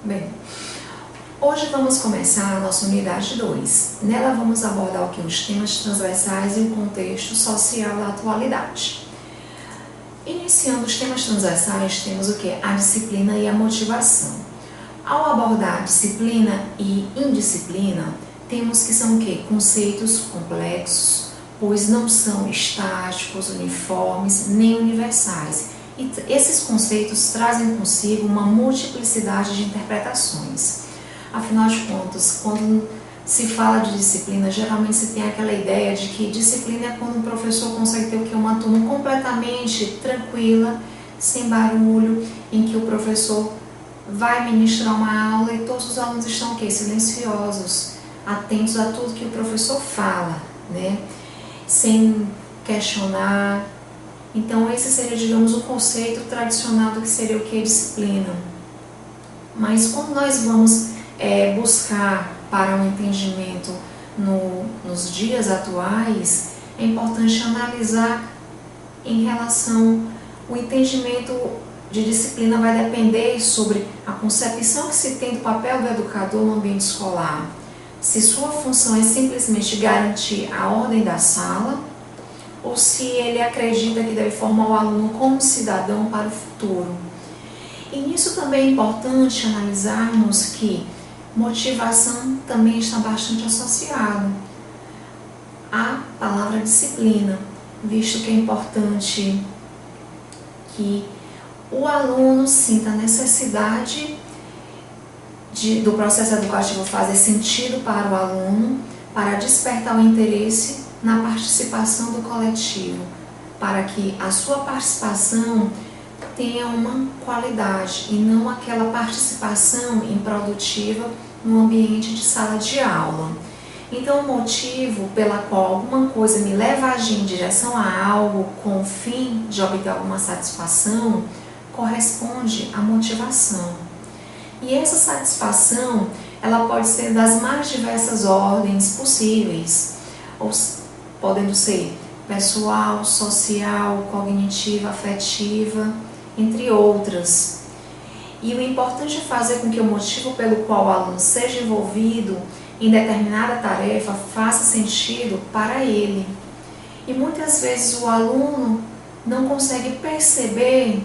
Bem, hoje vamos começar a nossa unidade 2. Nela vamos abordar o que? Os temas transversais e o contexto social da atualidade. Iniciando os temas transversais, temos o que? A disciplina e a motivação. Ao abordar disciplina e indisciplina, temos que são o que? Conceitos complexos, pois não são estáticos, uniformes, nem universais. E esses conceitos trazem consigo uma multiplicidade de interpretações. Afinal de contas, quando se fala de disciplina, geralmente se tem aquela ideia de que disciplina é quando um professor consegue ter uma turma completamente tranquila, sem barulho, em que o professor vai ministrar uma aula e todos os alunos estão o quê? Silenciosos, atentos a tudo que o professor fala, né? Sem questionar. Então esse seria, digamos, o conceito tradicional do que seria o que? Disciplina. Mas quando nós vamos buscar para um entendimento nos dias atuais, é importante analisar em relação ao entendimento de disciplina vai depender sobre a concepção que se tem do papel do educador no ambiente escolar. Se sua função é simplesmente garantir a ordem da sala, ou se ele acredita que deve formar o aluno como cidadão para o futuro. E nisso também é importante analisarmos que motivação também está bastante associado à palavra disciplina, visto que é importante que o aluno sinta a necessidade do processo educativo fazer sentido para o aluno, para despertar o interesse na participação do coletivo, para que a sua participação tenha uma qualidade e não aquela participação improdutiva no ambiente de sala de aula. Então, o motivo pela qual alguma coisa me leva a agir em direção a algo com o fim de obter alguma satisfação corresponde à motivação. E essa satisfação, ela pode ser das mais diversas ordens possíveis, ou podendo ser pessoal, social, cognitiva, afetiva, entre outras. E o importante é fazer com que o motivo pelo qual o aluno seja envolvido em determinada tarefa faça sentido para ele. E muitas vezes o aluno não consegue perceber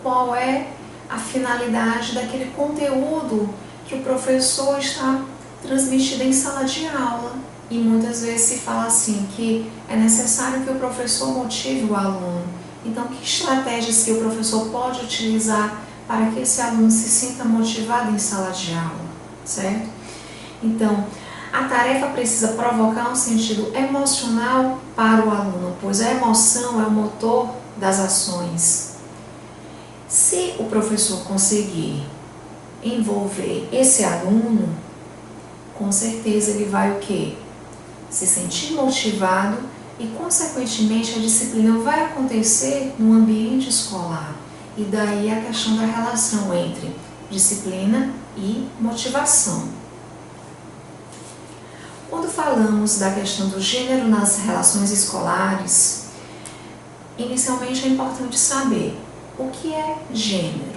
qual é a finalidade daquele conteúdo que o professor está transmitindo em sala de aula. E muitas vezes se fala assim, que é necessário que o professor motive o aluno. Então, que estratégias que o professor pode utilizar para que esse aluno se sinta motivado em sala de aula, certo? Então, a tarefa precisa provocar um sentido emocional para o aluno, pois a emoção é o motor das ações. Se o professor conseguir envolver esse aluno, com certeza ele vai o quê? Se sentir motivado e, consequentemente, a disciplina vai acontecer no ambiente escolar. E daí a questão da relação entre disciplina e motivação. Quando falamos da questão do gênero nas relações escolares, inicialmente é importante saber o que é gênero.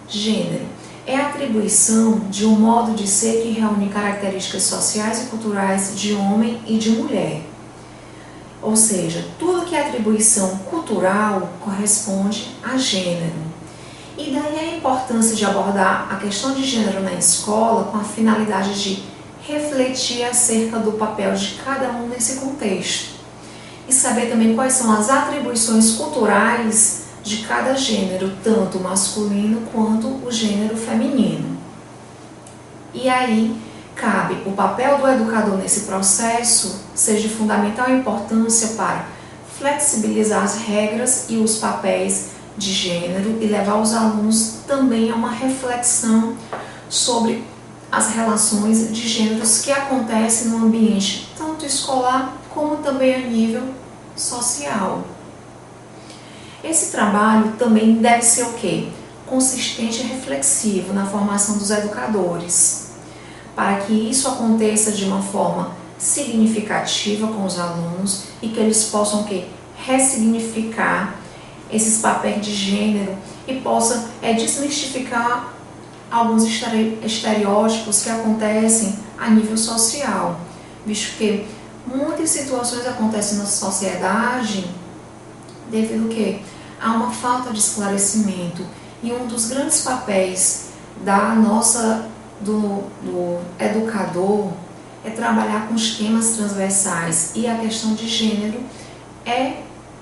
Gênero é a atribuição de um modo de ser que reúne características sociais e culturais de homem e de mulher. Ou seja, tudo que é atribuição cultural corresponde a gênero. E daí a importância de abordar a questão de gênero na escola com a finalidade de refletir acerca do papel de cada um nesse contexto. E saber também quais são as atribuições culturais de cada gênero, tanto o masculino quanto o gênero feminino. E aí cabe o papel do educador nesse processo ser de fundamental importância para flexibilizar as regras e os papéis de gênero e levar os alunos também a uma reflexão sobre as relações de gêneros que acontecem no ambiente tanto escolar como também a nível social. Esse trabalho também deve ser o quê? Consistente e reflexivo na formação dos educadores, para que isso aconteça de uma forma significativa com os alunos e que eles possam o quê? Ressignificar esses papéis de gênero e possa desmistificar alguns estereótipos que acontecem a nível social, visto que muitas situações acontecem na sociedade devido que há uma falta de esclarecimento, e um dos grandes papéis do educador é trabalhar com os temas transversais, e a questão de gênero é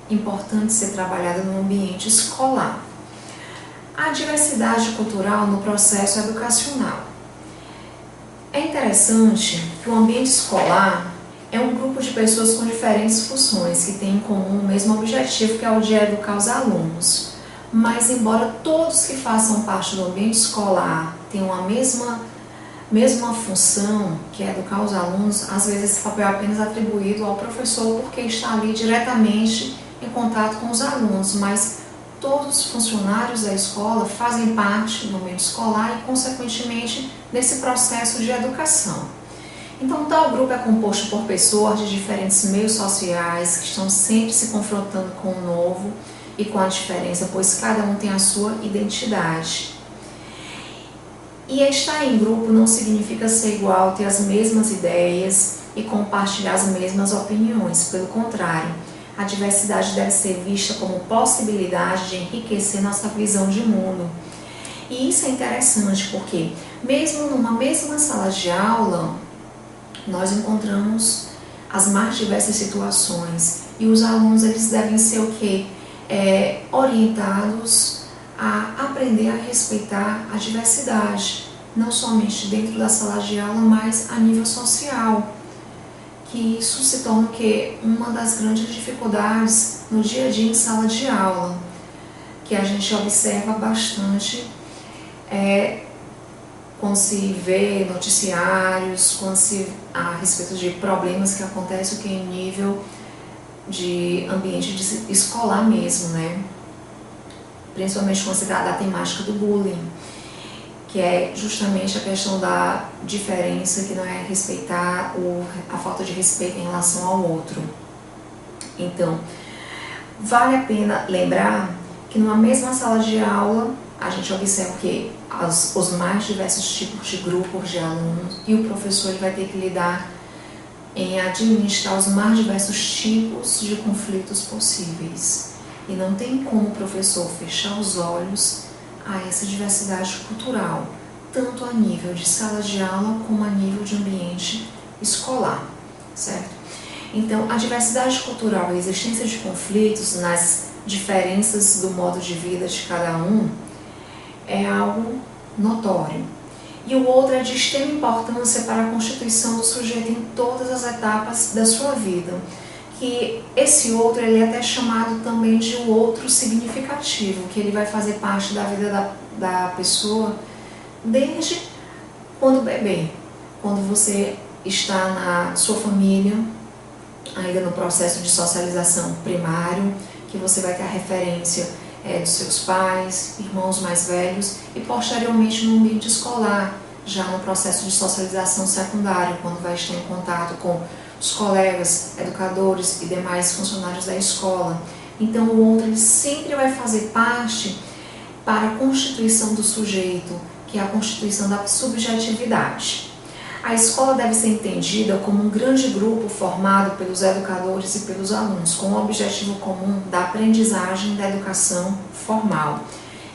importante ser trabalhada no ambiente escolar. A diversidade cultural no processo educacional. É interessante que o ambiente escolar é um grupo de pessoas com diferentes funções que têm em comum o mesmo objetivo, que é o de educar os alunos. Mas, embora todos que façam parte do ambiente escolar tenham a mesma função, que é educar os alunos, às vezes esse papel é apenas atribuído ao professor porque está ali diretamente em contato com os alunos, mas todos os funcionários da escola fazem parte do ambiente escolar e, consequentemente, nesse processo de educação. Então, tal grupo é composto por pessoas de diferentes meios sociais que estão sempre se confrontando com o novo e com a diferença, pois cada um tem a sua identidade. E estar em grupo não significa ser igual, ter as mesmas ideias e compartilhar as mesmas opiniões. Pelo contrário, a diversidade deve ser vista como possibilidade de enriquecer nossa visão de mundo. E isso é interessante porque, mesmo numa mesma sala de aula, nós encontramos as mais diversas situações, e os alunos eles devem ser o quê? Orientados a aprender a respeitar a diversidade, não somente dentro da sala de aula, mas a nível social, que isso se torna uma das grandes dificuldades no dia a dia em sala de aula, que a gente observa bastante quando se vê noticiários, a respeito de problemas que acontecem em nível de ambiente escolar mesmo, né? Principalmente quando se trata da temática do bullying, que é justamente a questão da diferença, que não é respeitar a falta de respeito em relação ao outro. Então, vale a pena lembrar que numa mesma sala de aula a gente observa que os mais diversos tipos de grupos de alunos, e o professor ele vai ter que lidar em administrar os mais diversos tipos de conflitos possíveis. E não tem como o professor fechar os olhos a essa diversidade cultural, tanto a nível de sala de aula como a nível de ambiente escolar, certo? Então, a diversidade cultural, a existência de conflitos nas diferenças do modo de vida de cada um é algo notório. E o outro é de extrema importância para a constituição do sujeito em todas as etapas da sua vida, que esse outro ele é até chamado também de o outro significativo, que ele vai fazer parte da vida da pessoa desde quando bebê, quando você está na sua família, ainda no processo de socialização primário, que você vai ter a referência dos seus pais, irmãos mais velhos, e posteriormente no ambiente escolar, já no processo de socialização secundário, quando vai estar em contato com os colegas, educadores e demais funcionários da escola. Então o outro ele sempre vai fazer parte para a constituição do sujeito, que é a constituição da subjetividade. A escola deve ser entendida como um grande grupo formado pelos educadores e pelos alunos, com o objetivo comum da aprendizagem da educação formal.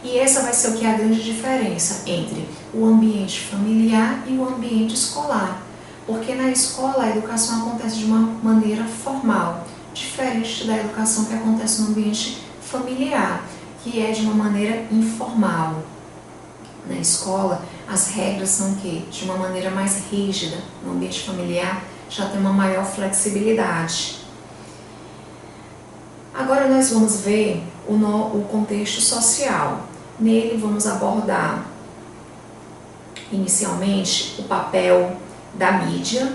E essa vai ser a grande diferença entre o ambiente familiar e o ambiente escolar. Porque na escola a educação acontece de uma maneira formal, diferente da educação que acontece no ambiente familiar, que é de uma maneira informal. Na escola, as regras são de uma maneira mais rígida. No ambiente familiar, já tem uma maior flexibilidade. Agora nós vamos ver o contexto social. Nele vamos abordar, inicialmente, o papel da mídia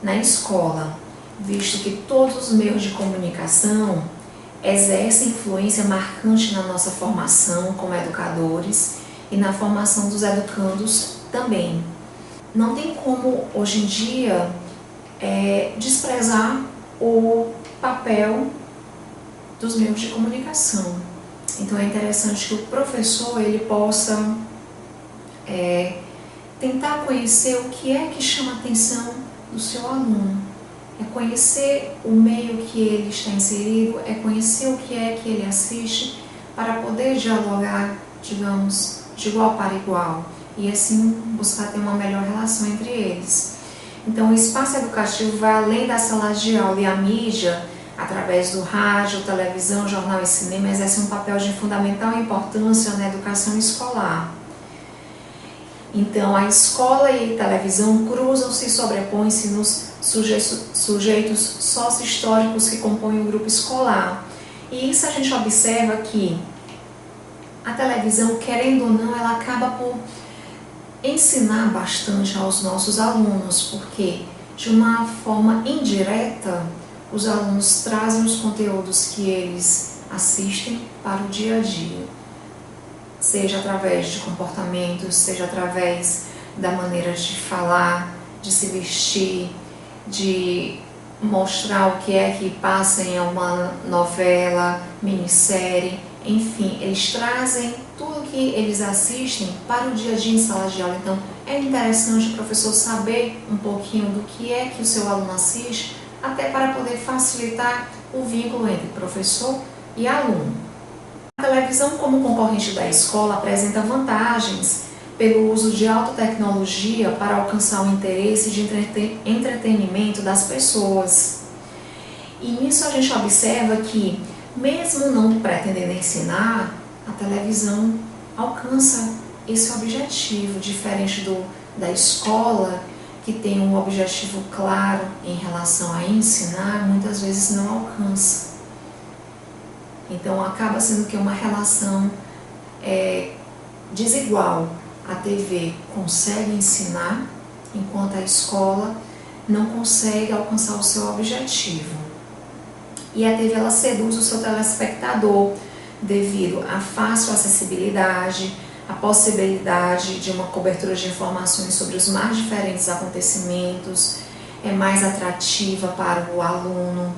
na escola, visto que todos os meios de comunicação exercem influência marcante na nossa formação como educadores e na formação dos educandos também. Não tem como, hoje em dia, desprezar o papel dos meios de comunicação. Então é interessante que o professor ele possa tentar conhecer o que é que chama a atenção do seu aluno. É conhecer o meio que ele está inserido, é conhecer o que é que ele assiste, para poder dialogar, digamos, de igual para igual, e assim buscar ter uma melhor relação entre eles. Então, o espaço educativo vai além das salas de aula, e a mídia, através do rádio, televisão, jornal e cinema, exerce um papel de fundamental importância na educação escolar. Então, a escola e a televisão cruzam-se e sobrepõem-se nos sujeitos sócio-históricos que compõem o grupo escolar. E isso a gente observa que a televisão, querendo ou não, ela acaba por ensinar bastante aos nossos alunos, porque de uma forma indireta, os alunos trazem os conteúdos que eles assistem para o dia a dia, seja através de comportamentos, seja através da maneira de falar, de se vestir, de mostrar o que é que passa em uma novela, minissérie, enfim, eles trazem tudo que eles assistem para o dia a dia em sala de aula. Então, é interessante o professor saber um pouquinho do que é que o seu aluno assiste, até para poder facilitar o vínculo entre professor e aluno. A televisão, como concorrente da escola, apresenta vantagens pelo uso de alta tecnologia para alcançar o interesse de entretenimento das pessoas. E nisso a gente observa que, mesmo não pretendendo ensinar, a televisão alcança esse objetivo, diferente da escola, que tem um objetivo claro em relação a ensinar, muitas vezes não alcança. Então acaba sendo que uma relação desigual. A TV consegue ensinar, enquanto a escola não consegue alcançar o seu objetivo. E a TV ela seduz o seu telespectador devido à fácil acessibilidade, a possibilidade de uma cobertura de informações sobre os mais diferentes acontecimentos, é mais atrativa para o aluno.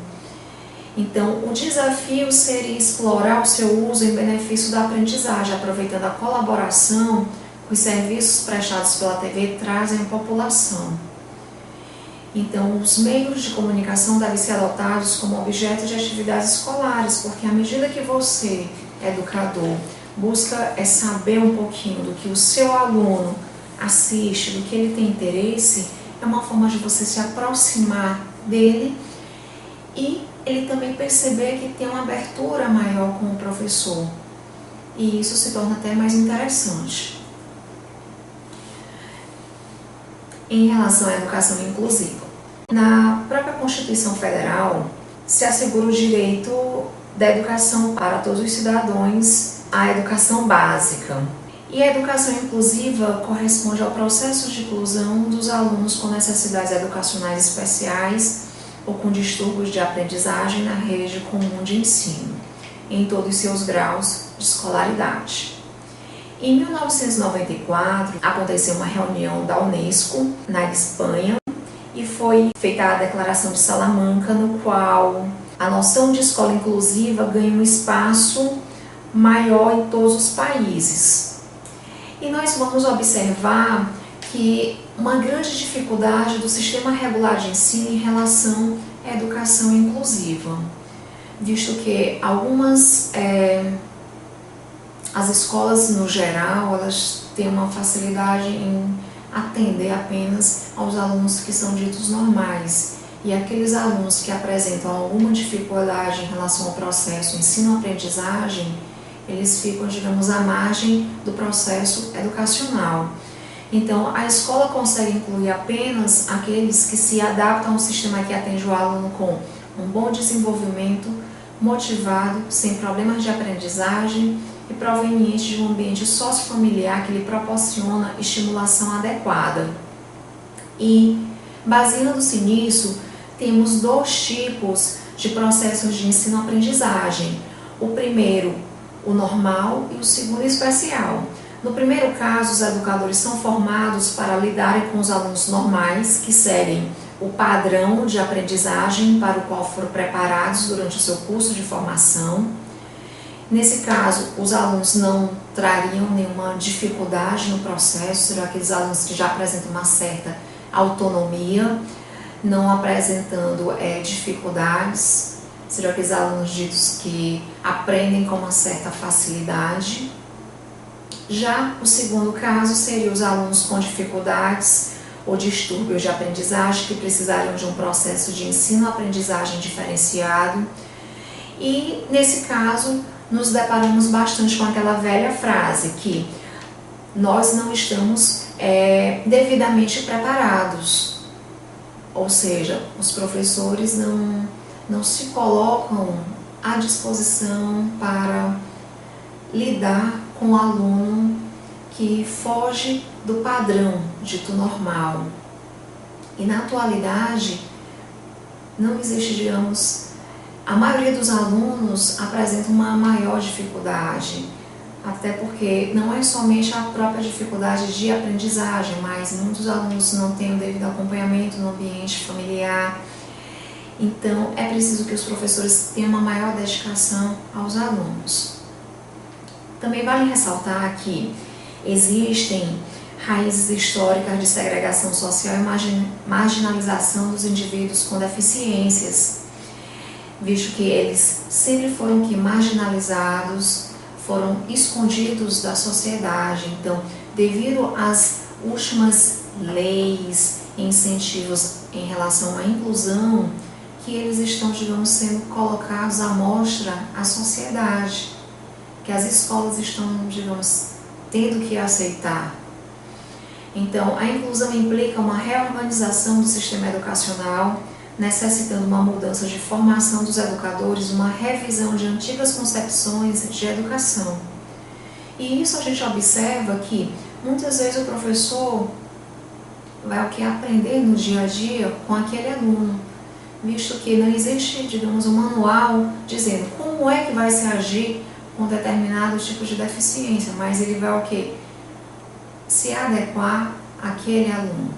Então, o desafio seria explorar o seu uso em benefício da aprendizagem, aproveitando a colaboração que os serviços prestados pela TV trazem à população. Então, os meios de comunicação devem ser adotados como objeto de atividades escolares, porque à medida que você, educador, busca saber um pouquinho do que o seu aluno assiste, do que ele tem interesse, é uma forma de você se aproximar dele e ele também perceber que tem uma abertura maior com o professor. E isso se torna até mais interessante. Em relação à educação inclusiva, na própria Constituição Federal se assegura o direito da educação para todos os cidadãos, a educação básica. E a educação inclusiva corresponde ao processo de inclusão dos alunos com necessidades educacionais especiais ou com distúrbios de aprendizagem na rede comum de ensino, em todos os seus graus de escolaridade. Em 1994, aconteceu uma reunião da Unesco na Espanha e foi feita a Declaração de Salamanca, no qual a noção de escola inclusiva ganha um espaço maior em todos os países. E nós vamos observar que uma grande dificuldade do sistema regular de ensino em relação à educação inclusiva, visto que as escolas no geral, elas têm uma facilidade em atender apenas aos alunos que são ditos normais, e aqueles alunos que apresentam alguma dificuldade em relação ao processo ensino-aprendizagem, eles ficam, digamos, à margem do processo educacional. Então, a escola consegue incluir apenas aqueles que se adaptam ao sistema que atende o aluno com um bom desenvolvimento, motivado, sem problemas de aprendizagem e proveniente de um ambiente sociofamiliar que lhe proporciona estimulação adequada. E, baseando-se nisso, temos dois tipos de processos de ensino-aprendizagem. O primeiro, o normal, e o segundo, o especial. No primeiro caso, os educadores são formados para lidarem com os alunos normais, que seguem o padrão de aprendizagem para o qual foram preparados durante o seu curso de formação. Nesse caso, os alunos não trariam nenhuma dificuldade no processo, serão aqueles alunos que já apresentam uma certa autonomia, não apresentando dificuldades, serão aqueles alunos ditos que aprendem com uma certa facilidade. Já o segundo caso seria os alunos com dificuldades ou distúrbios de aprendizagem que precisariam de um processo de ensino-aprendizagem diferenciado. E nesse caso, nos deparamos bastante com aquela velha frase que nós não estamos devidamente preparados, ou seja, os professores não se colocam à disposição para lidar com o aluno que foge do padrão dito normal. E na atualidade não existe, digamos, a maioria dos alunos apresenta uma maior dificuldade, até porque não é somente a própria dificuldade de aprendizagem, mas muitos alunos não têm o devido acompanhamento no ambiente familiar. Então é preciso que os professores tenham uma maior dedicação aos alunos. Também vale ressaltar que existem raízes históricas de segregação social e marginalização dos indivíduos com deficiências, visto que eles sempre foram marginalizados, foram escondidos da sociedade. Então, devido às últimas leis e incentivos em relação à inclusão, que eles estão, digamos, sendo colocados à mostra à sociedade, que as escolas estão, digamos, tendo que aceitar. Então, a inclusão implica uma reorganização do sistema educacional, necessitando uma mudança de formação dos educadores, uma revisão de antigas concepções de educação. E isso a gente observa que muitas vezes o professor vai aprender no dia a dia com aquele aluno, visto que não existe, digamos, um manual dizendo como é que vai se agir com determinado tipo de deficiência, mas ele vai se adequar àquele aluno.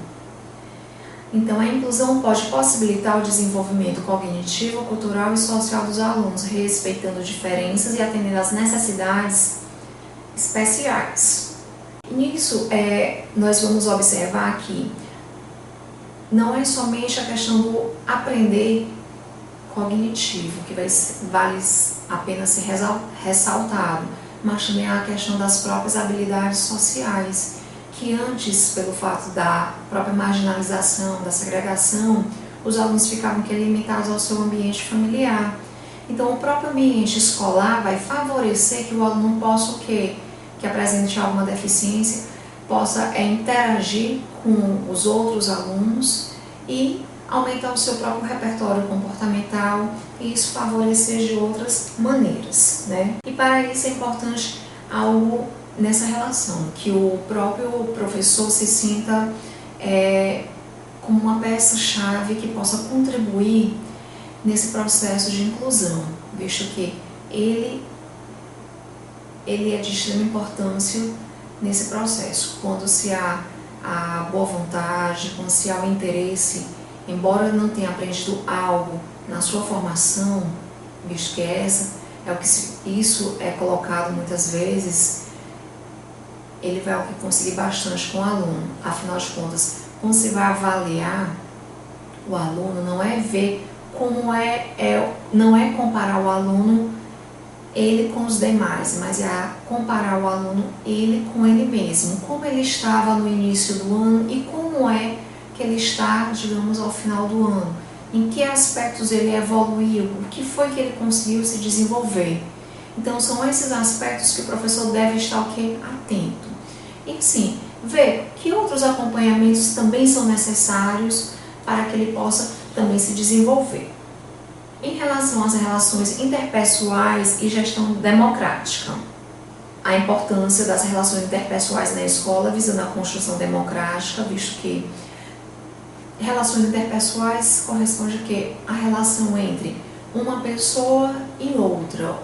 Então, a inclusão pode possibilitar o desenvolvimento cognitivo, cultural e social dos alunos, respeitando diferenças e atendendo às necessidades especiais. Nisso, nós vamos observar que não é somente a questão do aprender cognitivo, que vale apenas ser ressaltado, mas também a questão das próprias habilidades sociais, que antes, pelo fato da própria marginalização, da segregação, os alunos ficavam limitados ao seu ambiente familiar. Então, o próprio ambiente escolar vai favorecer que o aluno possa, que apresente alguma deficiência, possa interagir com os outros alunos e aumentar o seu próprio repertório comportamental e isso favorecer de outras maneiras, né? E para isso é importante algo nessa relação, que o próprio professor se sinta como uma peça-chave que possa contribuir nesse processo de inclusão, visto que ele é de extrema importância nesse processo. Quando se há a boa vontade, quando se há o interesse, embora não tenha aprendido algo na sua formação, visto que isso é colocado muitas vezes, ele vai conseguir bastante com o aluno. Afinal de contas, quando você vai avaliar o aluno, não é ver como não é comparar o aluno ele com os demais, mas é comparar o aluno ele com ele mesmo, como ele estava no início do ano e como é que ele está, digamos, ao final do ano, em que aspectos ele evoluiu, o que foi que ele conseguiu se desenvolver. Então, são esses aspectos que o professor deve estar atento. E sim, ver que outros acompanhamentos também são necessários para que ele possa também se desenvolver. Em relação às relações interpessoais e gestão democrática, a importância das relações interpessoais na escola visando a construção democrática, visto que relações interpessoais corresponde a relação entre uma pessoa e outra,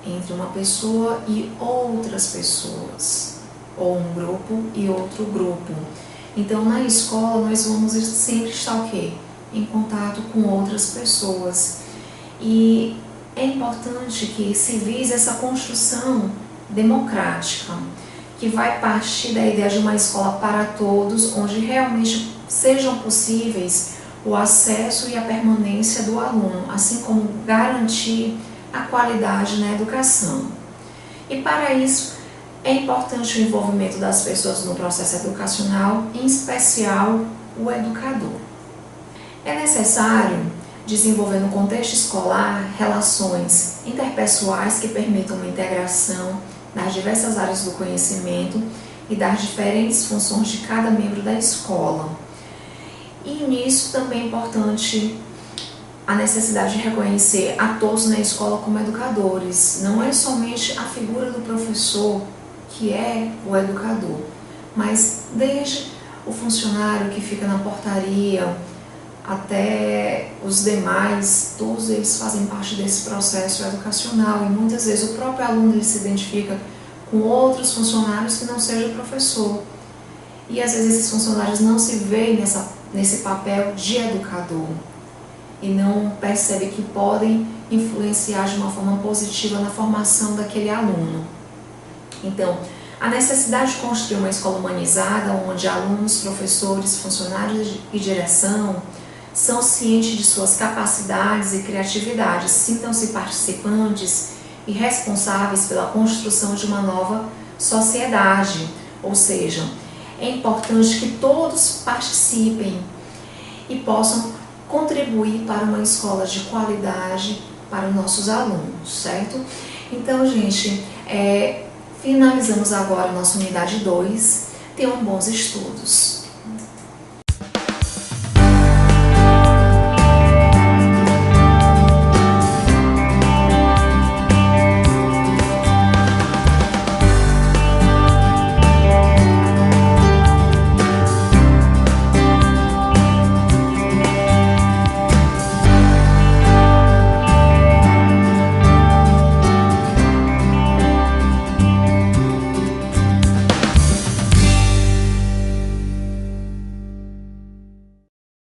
entre uma pessoa e outras pessoas, ou um grupo e outro grupo. Então, na escola, nós vamos sempre estar em contato com outras pessoas. E é importante que se vise essa construção democrática, que vai partir da ideia de uma escola para todos, onde realmente sejam possíveis o acesso e a permanência do aluno, assim como garantir a qualidade na educação. E para isso é importante o envolvimento das pessoas no processo educacional, em especial o educador. É necessário desenvolver no contexto escolar relações interpessoais que permitam uma integração das diversas áreas do conhecimento e das diferentes funções de cada membro da escola. E nisso também é importante a necessidade de reconhecer a todos na escola como educadores. Não é somente a figura do professor que é o educador, mas desde o funcionário que fica na portaria até os demais, todos eles fazem parte desse processo educacional e muitas vezes o próprio aluno ele se identifica com outros funcionários que não seja professor. E às vezes esses funcionários não se veem nesse papel de educador e não percebem que podem influenciar de uma forma positiva na formação daquele aluno. Então, a necessidade de construir uma escola humanizada, onde alunos, professores, funcionários e direção são cientes de suas capacidades e criatividades, sintam-se participantes e responsáveis pela construção de uma nova sociedade. Ou seja, é importante que todos participem e possam contribuir para uma escola de qualidade para os nossos alunos, certo? Então, gente, finalizamos agora a nossa unidade 2. Tenham bons estudos.